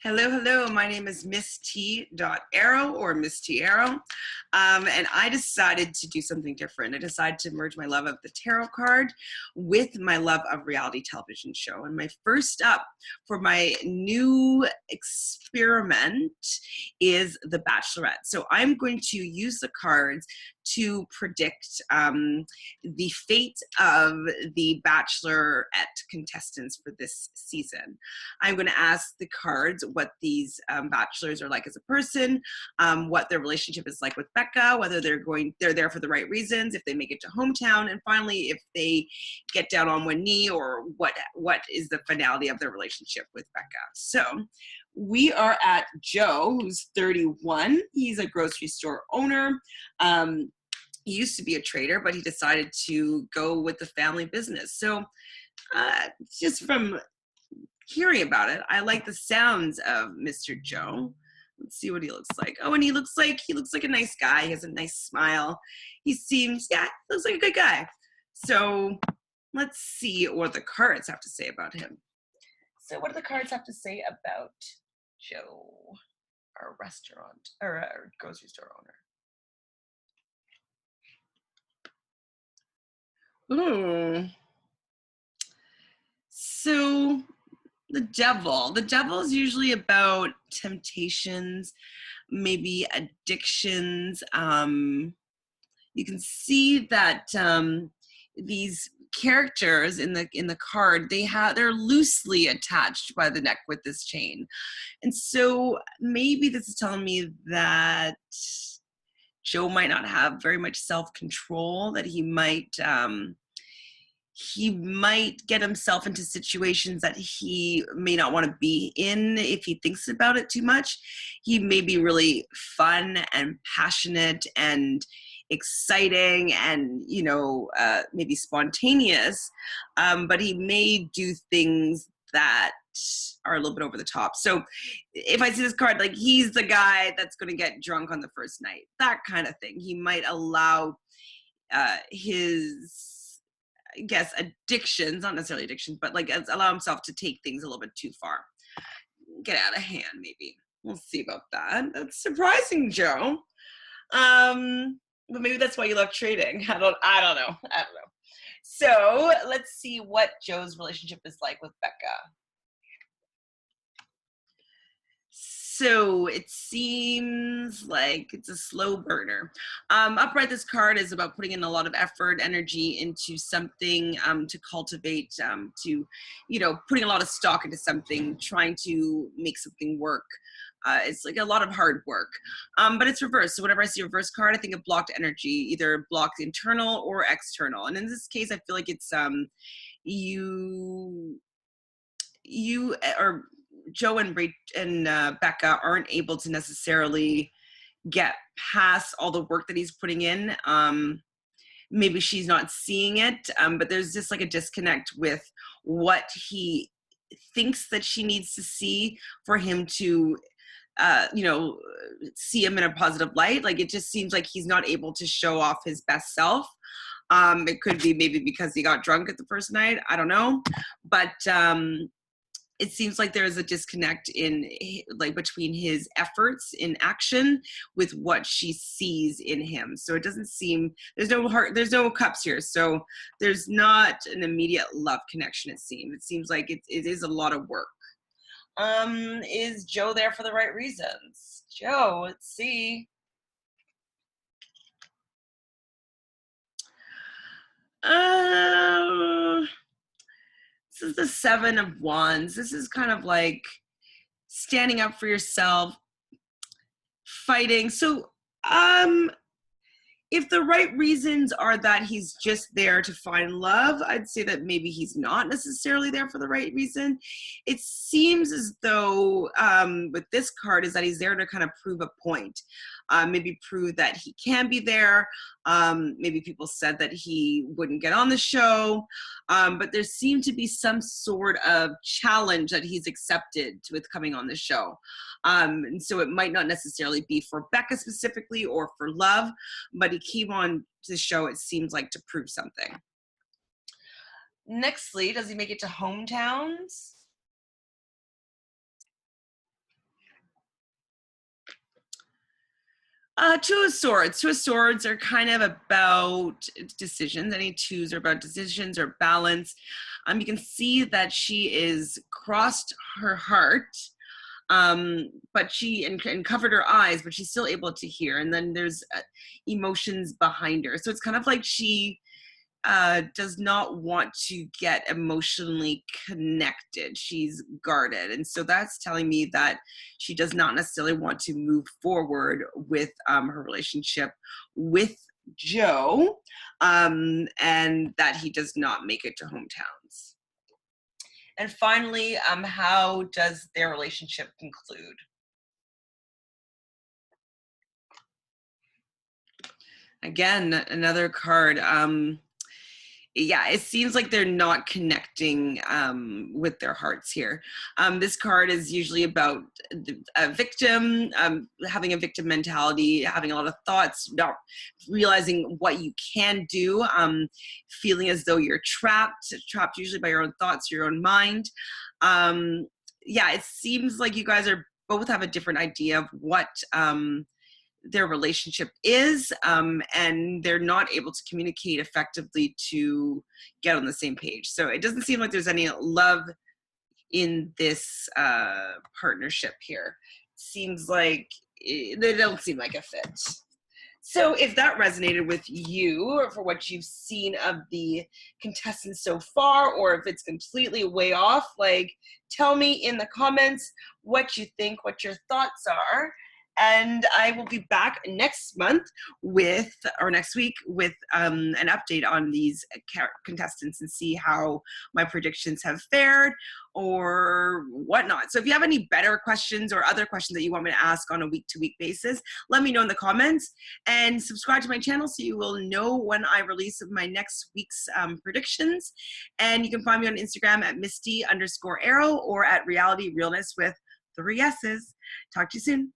Hello, hello. My name is Miss T. Arrow or Miss T. Arrow. And I decided to do something different. I decided to merge my love of the tarot card with my love of reality television show. And my first up for my new experiment is The Bachelorette. So I'm going to use the cards to predict the fate of the Bachelorette contestants for this season. I'm going to ask the cards what these bachelors are like as a person, what their relationship is like with Becca, whether they're there for the right reasons, if they make it to hometown, and finally if they get down on one knee, or what is the finality of their relationship with Becca. So we are at Joe, who's 31. He's a grocery store owner. He used to be a trader, but he decided to go with the family business. So just from hearing about it, I like the sounds of Mr. Joe. Let's see what he looks like. Oh, and he looks like a nice guy. He has a nice smile. He looks like a good guy. So let's see what the cards have to say about him. So what do the cards have to say about Joe, our restaurant or our grocery store owner? Ooh. So the devil is usually about temptations, maybe addictions. You can see that these characters in the card, they're loosely attached by the neck with this chain. And so maybe this is telling me that Joe might not have very much self-control, that he might get himself into situations that he may not want to be in if he thinks about it too much. He may be really fun and passionate and exciting and, maybe spontaneous, but he may do things that are a little bit over the top. So if I see this card, like, he's the guy that's going to get drunk on the first night, that kind of thing. He might allow his, I guess, addictions, not necessarily addictions, but like allow himself to take things a little bit too far. Get out of hand, maybe. We'll see about that. That's surprising, Joe. But maybe that's why you love trading. I don't know. So let's see what Joe's relationship is like with Becca. So it seems like it's a slow burner. Upright, this card is about putting in a lot of effort, energy into something, to cultivate, putting a lot of stock into something, trying to make something work. It's like a lot of hard work, but it's reversed. So whenever I see a reverse card, I think of blocked energy, either blocked internal or external. And in this case, I feel like it's or Joe and Becca aren't able to necessarily get past all the work that he's putting in. Maybe she's not seeing it, but there's just like a disconnect with what he thinks that she needs to see for him to see him in a positive light. Like, it just seems like he's not able to show off his best self. It could be maybe because he got drunk at the first night. I don't know. But it seems like there is a disconnect between his efforts in action with what she sees in him. So it doesn't seem, there's no cups here. So there's not an immediate love connection, it seems. It seems like it is a lot of work. Is Joe there for the right reasons? Joe, let's see. This is the Seven of Wands. This is kind of like standing up for yourself, fighting. So, if the right reasons are that he's just there to find love, I'd say that maybe he's not necessarily there for the right reason. It seems as though with this card is that he's there to kind of prove a point. Maybe prove that he can be there. Maybe people said that he wouldn't get on the show, but there seemed to be some sort of challenge that he's accepted with coming on the show. And so it might not necessarily be for Becca specifically or for love, but he came on to the show, it seems like, to prove something. Nextly, does he make it to hometowns? Two of Swords. Two of Swords are kind of about decisions. Any twos are about decisions or balance. You can see that she is crossed her heart, but she and covered her eyes, but she's still able to hear. And then there's emotions behind her. So it's kind of like she does not want to get emotionally connected. She's guarded. And so that's telling me that she does not necessarily want to move forward with her relationship with Joe, and that he does not make it to hometowns. And finally, how does their relationship conclude? Again, another card. Yeah, it seems like they're not connecting with their hearts here. This card is usually about a victim, having a victim mentality, having a lot of thoughts, not realizing what you can do, feeling as though you're trapped usually by your own thoughts, your own mind. Yeah, it seems like you guys are both have a different idea of what their relationship is, and they're not able to communicate effectively to get on the same page. So it doesn't seem like there's any love in this partnership here. Seems like they don't seem like a fit. So if that resonated with you, or for what you've seen of the contestants so far, or if it's completely way off, like, tell me in the comments what you think, what your thoughts are. And I will be back next week with an update on these contestants and see how my predictions have fared or whatnot. So if you have any better questions or other questions that you want me to ask on a week-to-week basis, let me know in the comments, and subscribe to my channel so you will know when I release my next week's predictions. And you can find me on Instagram at Misty_Arrow or at Reality Realness with 3 S's. Talk to you soon.